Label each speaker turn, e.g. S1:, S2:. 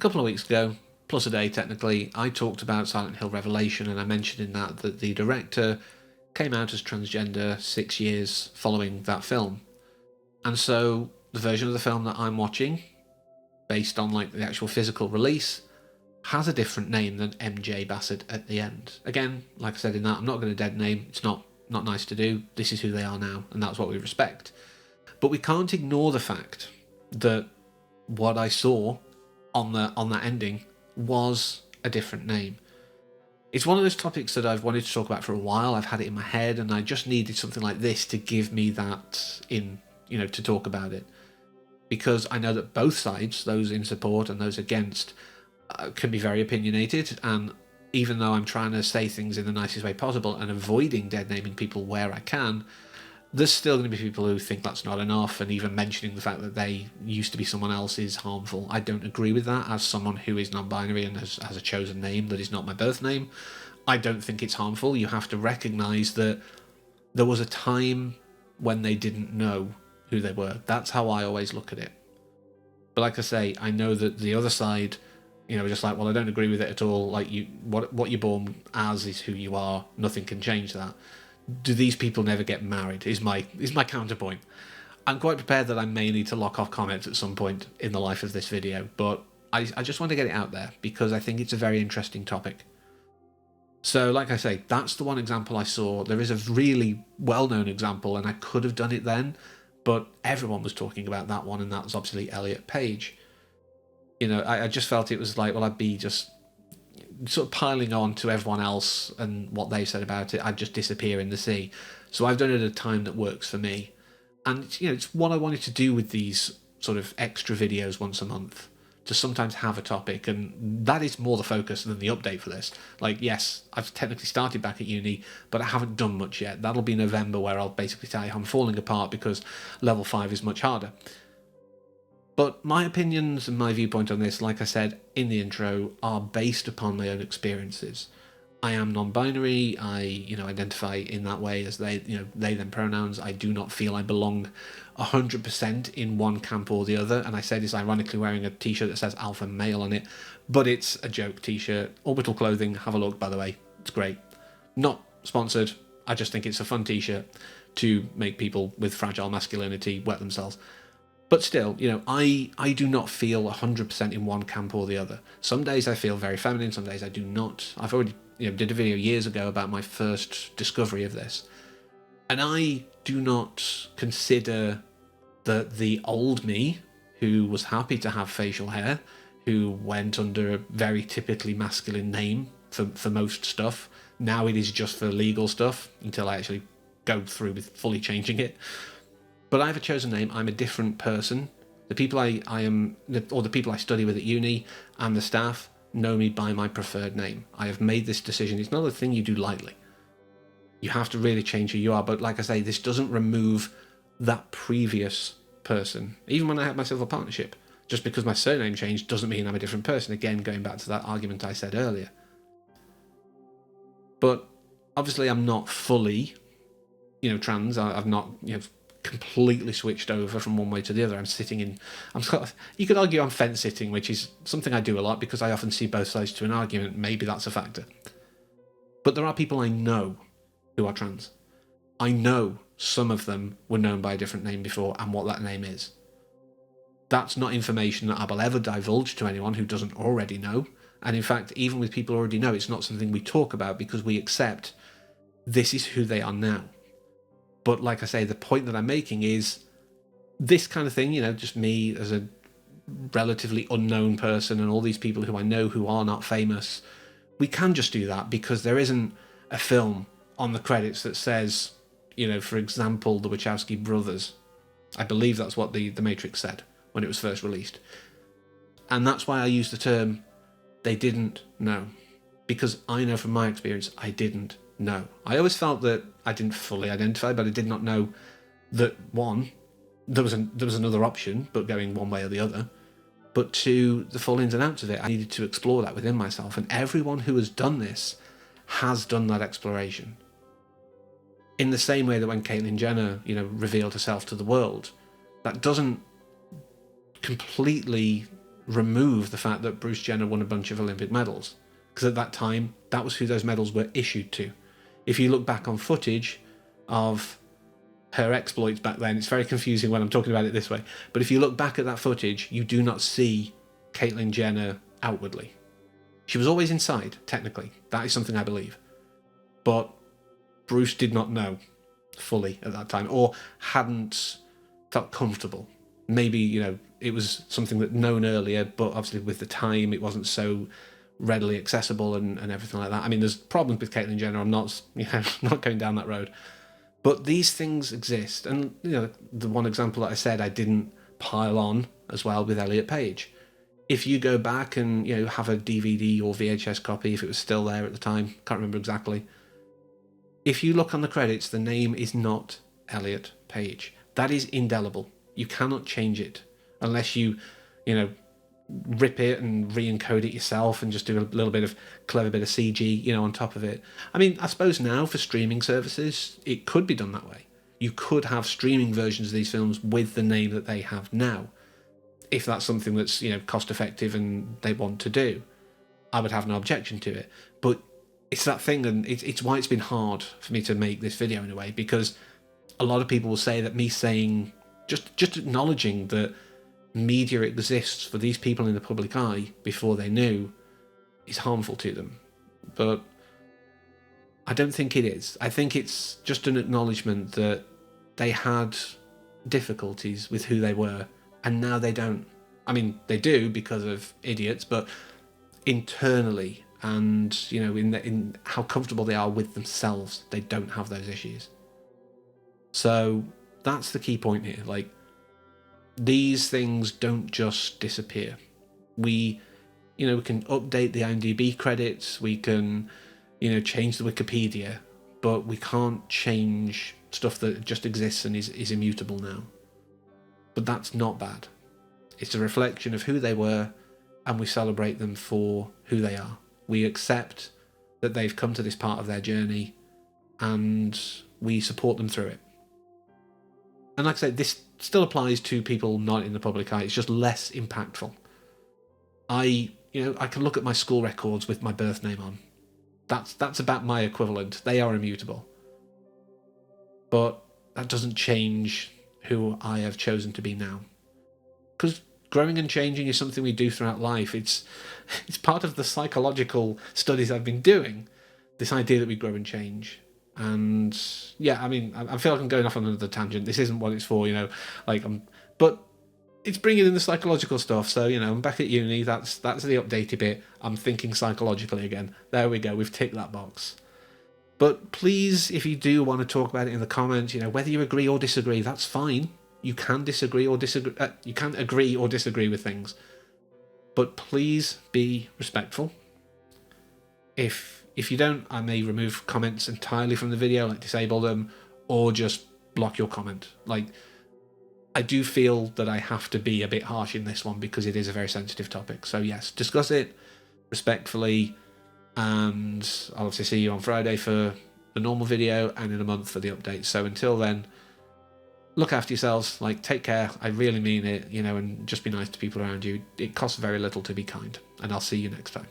S1: couple of weeks ago, plus a day technically, I talked about Silent Hill Revelation, and I mentioned in that the director came out as transgender 6 years following that film. And so the version of the film that I'm watching, based on like the actual physical release, has a different name than MJ Bassett at the end. Again, like I said in that, I'm not going to dead name. It's not nice to do. This is who they are now, and that's what we respect. But we can't ignore the fact that what I saw on that ending was a different name. It's one of those topics that I've wanted to talk about for a while. I've had it in my head, and I just needed something like this to give me that to talk about it. Because I know that both sides, those in support and those against, can be very opinionated, and even though I'm trying to say things in the nicest way possible and avoiding dead naming people where I can, there's still going to be people who think that's not enough, and even mentioning the fact that they used to be someone else is harmful. I don't agree with that. As someone who is non-binary and has a chosen name that is not my birth name, I don't think it's harmful. You have to recognise that there was a time when they didn't know who they were. That's how I always look at it. But like I say, I know that the other side, just like, well, I don't agree with it at all. Like, what you're born as is who you are. Nothing can change that. Do these people never get married? Is my counterpoint. I'm quite prepared that I may need to lock off comments at some point in the life of this video, but I just want to get it out there because I think it's a very interesting topic. So, like I say, that's the one example I saw. There is a really well-known example, and I could have done it then, but everyone was talking about that one, and that was obviously Elliot Page. I just felt it was like, well, I'd be just sort of piling on to everyone else and what they said about it. I'd just disappear in the sea. So I've done it at a time that works for me. And, it's what I wanted to do with these sort of extra videos once a month, to sometimes have a topic, and that is more the focus than the update for this. Like, yes, I've technically started back at uni, but I haven't done much yet. That'll be November, where I'll basically tell you I'm falling apart because level 5 is much harder. But my opinions and my viewpoint on this, like I said in the intro, are based upon my own experiences. I am non-binary. I, identify in that way as they them pronouns. I do not feel I belong 100% in one camp or the other. And I say this ironically wearing a t-shirt that says alpha male on it, but it's a joke t-shirt. Orbital Clothing, have a look, by the way. It's great. Not sponsored. I just think it's a fun t-shirt to make people with fragile masculinity wet themselves. But still, I do not feel 100% in one camp or the other. Some days I feel very feminine, some days I do not. I've already did a video years ago about my first discovery of this. And I do not consider that the old me, who was happy to have facial hair, who went under a very typically masculine name for most stuff, now it is just for legal stuff, until I actually go through with fully changing it. But I have a chosen name. I'm a different person. The people I am, or the people I study with at uni and the staff, know me by my preferred name. I have made this decision. It's not a thing you do lightly. You have to really change who you are. But like I say, this doesn't remove that previous person. Even when I had my civil partnership, just because my surname changed doesn't mean I'm a different person. Again, going back to that argument I said earlier. But obviously I'm not fully, trans. I've not, completely switched over from one way to the other. You could argue I'm fence sitting, which is something I do a lot because I often see both sides to an argument. Maybe that's a factor. But there are people I know who are trans. I know some of them were known by a different name before and what that name is. That's not information that I will ever divulge to anyone who doesn't already know. And in fact, even with people who already know, it's not something we talk about because we accept this is who they are now. But like I say, the point that I'm making is this kind of thing, just me as a relatively unknown person and all these people who I know who are not famous, we can just do that because there isn't a film on the credits that says, for example, the Wachowski brothers. I believe that's what the Matrix said when it was first released. And that's why I use the term, they didn't know. Because I know from my experience, I didn't know. I always felt that I didn't fully identify, but I did not know that, one, there was another option, but going one way or the other. But two, the full ins and outs of it, I needed to explore that within myself. And everyone who has done this has done that exploration. In the same way that when Caitlyn Jenner, revealed herself to the world, that doesn't completely remove the fact that Bruce Jenner won a bunch of Olympic medals. Because at that time, that was who those medals were issued to. If you look back on footage of her exploits back then, it's very confusing when I'm talking about it this way, but if you look back at that footage, you do not see Caitlyn Jenner outwardly. She was always inside, technically. That is something I believe. But Bruce did not know fully at that time, or hadn't felt comfortable. Maybe, you know, it was something that known earlier, but obviously with the time, it wasn't so readily accessible and everything like that. I mean, there's problems with Caitlyn Jenner. I'm not, you know, not going down that road. But these things exist. And, you know, the one example that I said I didn't pile on as well with Elliot Page. If you go back and, you know, have a DVD or VHS copy, if it was still there at the time, can't remember exactly. If you look on the credits, the name is not Elliot Page. That is indelible. You cannot change it unless you know, rip it and re-encode it yourself and just do a little bit of clever bit of CG, you know, on top of it. I mean, I suppose now for streaming services, it could be done that way. You could have streaming versions of these films with the name that they have now. If that's something that's, you know, cost effective and they want to do, I would have no objection to it. But it's that thing, and it's why it's been hard for me to make this video in a way, because a lot of people will say that me saying, just acknowledging that media exists for these people in the public eye before they knew is harmful to them. But I don't think it is. I think it's just an acknowledgement that they had difficulties with who they were, and now they don't. I mean, they do because of idiots, but internally, and, you know, in how comfortable they are with themselves, they don't have those issues. So that's the key point here. Like, these things don't just disappear. We can update the IMDb credits, we can, you know, change the Wikipedia, but we can't change stuff that just exists and is immutable now. But that's not bad. It's a reflection of who they were, and we celebrate them for who they are. We accept that they've come to this part of their journey, and we support them through it. And like I said, this still applies to people not in the public eye. It's just less impactful. I can look at my school records with my birth name on. That's about my equivalent. They are immutable. But that doesn't change who I have chosen to be now. Because growing and changing is something we do throughout life. It's part of the psychological studies I've been doing, this idea that we grow and change. And yeah, I mean, I feel like I'm going off on another tangent. This isn't what it's for, you know, but it's bringing in the psychological stuff. So, you know, I'm back at uni. That's the updated bit. I'm thinking psychologically again. There we go. We've ticked that box. But please, if you do want to talk about it in the comments, you know, whether you agree or disagree, that's fine. You can disagree or disagree. You can agree or disagree with things, but please be respectful. If you don't, I may remove comments entirely from the video, like disable them, or just block your comment. Like, I do feel that I have to be a bit harsh in this one because it is a very sensitive topic. So yes, discuss it respectfully, and I'll obviously see you on Friday for the normal video and in a month for the update. So until then, look after yourselves, like, take care. I really mean it, you know, and just be nice to people around you. It costs very little to be kind, and I'll see you next time.